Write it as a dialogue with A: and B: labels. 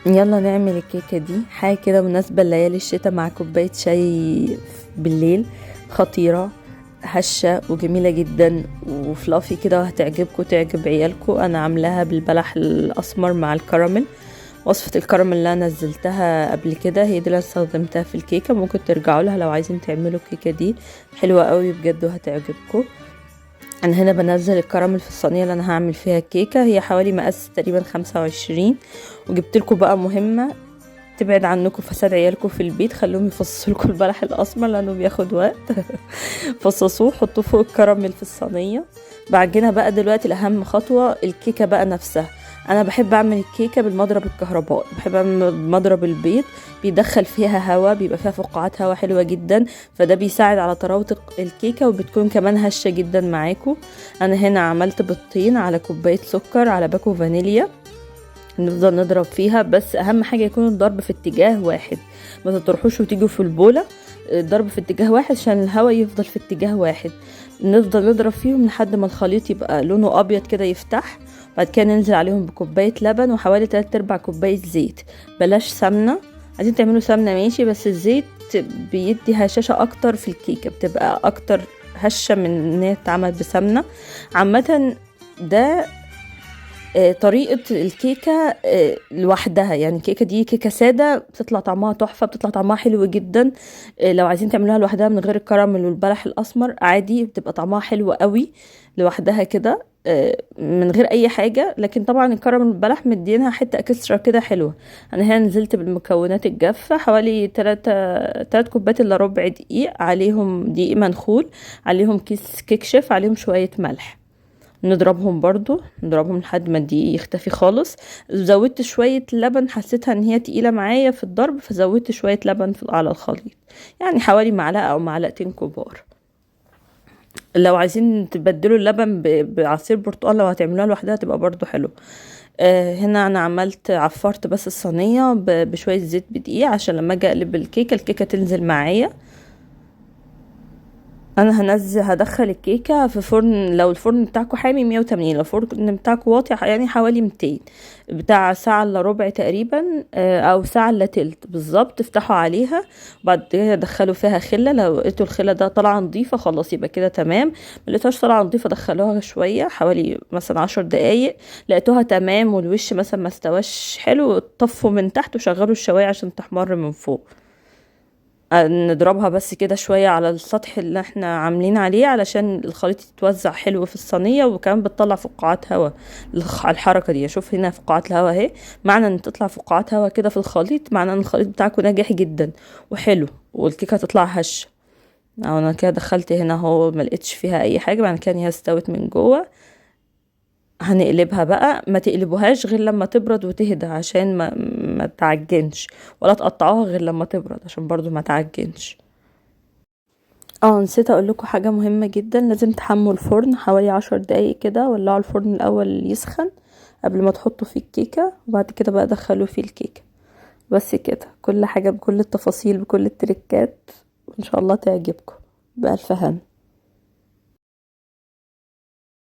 A: يلا نعمل الكيكة دي حاجة كده مناسبة ليالي الشتاء مع كوباية شاي بالليل. خطيرة، هشة وجميلة جدا وفلافي كده، وهتعجبكم تعجب عيالكم. انا عاملاها بالبلح الاسمر مع الكراميل. وصفة الكراميل اللي انا نزلتها قبل كده هي دي اللي استخدمتها في الكيكة، ممكن ترجعوا لها لو عايزين تعملوا الكيكة دي. حلوة قوي بجد وهتعجبكم. انا هنا بنزل الكراميل في الصينيه اللي انا هعمل فيها الكيكه، هي حوالي مقاس تقريبا 25. وجبت لكم بقى مهمه تبعد عنكم فساد عيالكم في البيت، خلوهم يفصصوا لكم البلح الاسمر لانه بياخد وقت. فصصوه، حطوه فوق الكراميل في الصينيه. بعجنها بقى دلوقتي الاهم خطوه الكيكه بقى نفسها. انا بحب اعمل الكيكه بالمضرب الكهربائي، بحب اعمل مضرب البيض، بيدخل فيها هواء، بيبقى فيها فقاعات هواء حلوه جدا، فده بيساعد على طراوه الكيكه وبتكون كمان هشه جدا معاكم. انا هنا عملت بيضتين على كوبايه سكر على باكو فانيليا، نفضل نضرب فيها. بس اهم حاجه يكون الضرب في اتجاه واحد، ما تطرحوش وتيجوا في البوله. الضرب في اتجاه واحد عشان الهواء يفضل في اتجاه واحد. نفضل نضرب فيهم لحد ما الخليط يبقى لونه ابيض كده يفتح. بعد كده ننزل عليهم بكوبايه لبن وحوالي 3/4 كوبايه زيت. بلاش سمنه، عايزين تعملوا سمنه ماشي، بس الزيت بيدي هشاشه اكتر في الكيكه، بتبقى اكتر هشه من ان هي تتعمل بسمنه. عامه ده طريقة الكيكة لوحدها، يعني الكيكة دي كيكة سادة بتطلع طعمها تحفة، بتطلع طعمها حلو جدا. لو عايزين تعملوها لوحدها من غير الكراميل والبلح الأسمر عادي، بتبقى طعمها حلو قوي لوحدها كده من غير أي حاجة. لكن طبعا الكراميل والبلح مدينها حتة اكسترا كده حلوة. أنا هنا نزلت بالمكونات الجافة حوالي 3 كوبات إلا ربع دقيق، عليهم دقيق منخول، عليهم كيس كيك شيف، عليهم شوية ملح. نضربهم برضو، نضربهم لحد ما الدقيق يختفي خالص. زودت شوية لبن، حسيتها ان هي تقيلة معايا في الضرب، فزودت شوية لبن على الخليط، يعني حوالي معلقة او معلقتين كبار. لو عايزين تبدلوا اللبن بعصير برتقال لو هتعملوها لوحدها تبقى برضو حلو. هنا انا عملت عفرت بس الصينية بشوية زيت بدقيق عشان لما اجي اقلب الكيكة تنزل معايا. انا هدخل الكيكه في فرن، لو الفرن بتاعكم حامي 180، لو الفرن بتاعكم واطي يعني حوالي 200، بتاع ساعه الا ربع تقريبا او ساعه الا تلت بالظبط. افتحوا عليها وبعد كده دخلوا فيها خله، لو لقيتوا الخله ده طالعه نظيفه خلاص يبقى كده تمام. ما لقيتوهاش طالعه نظيفه دخلوها شويه حوالي مثلا 10 دقايق. لقيتوها تمام والوش مثلا ما استواش حلو، طفوا من تحت وشغلوا الشوايه عشان تحمر من فوق. نضربها بس كده شوية على السطح اللي احنا عاملين عليه علشان الخليط يتوزع حلو في الصينية، وكمان بتطلع فقاعات هواء. الحركة دي شوف هنا فقاعات الهواء اهي، معنى ان تطلع فقاعات هواء كده في الخليط معنى ان الخليط بتاعكم ناجح جدا وحلو والكيكة هتطلع هشة. او انا كده دخلت هنا اهو ملقتش فيها اي حاجة، معنى كده هي استوت من جوه. هنقلبها بقى، ما تقلبوهاش غير لما تبرد وتهدى عشان ما تعجنش، ولا تقطعوها غير لما تبرد عشان برضو ما تعجنش. نسيت اقول لكم حاجه مهمه جدا، لازم تحموا الفرن حوالي 10 دقايق كده. ولعوا الفرن الاول يسخن قبل ما تحطوا فيه الكيكه، وبعد كده بقى دخلوا فيه الكيكه. بس كده، كل حاجه بكل التفاصيل بكل التريكات، وان شاء الله تعجبكم. بألف هنا.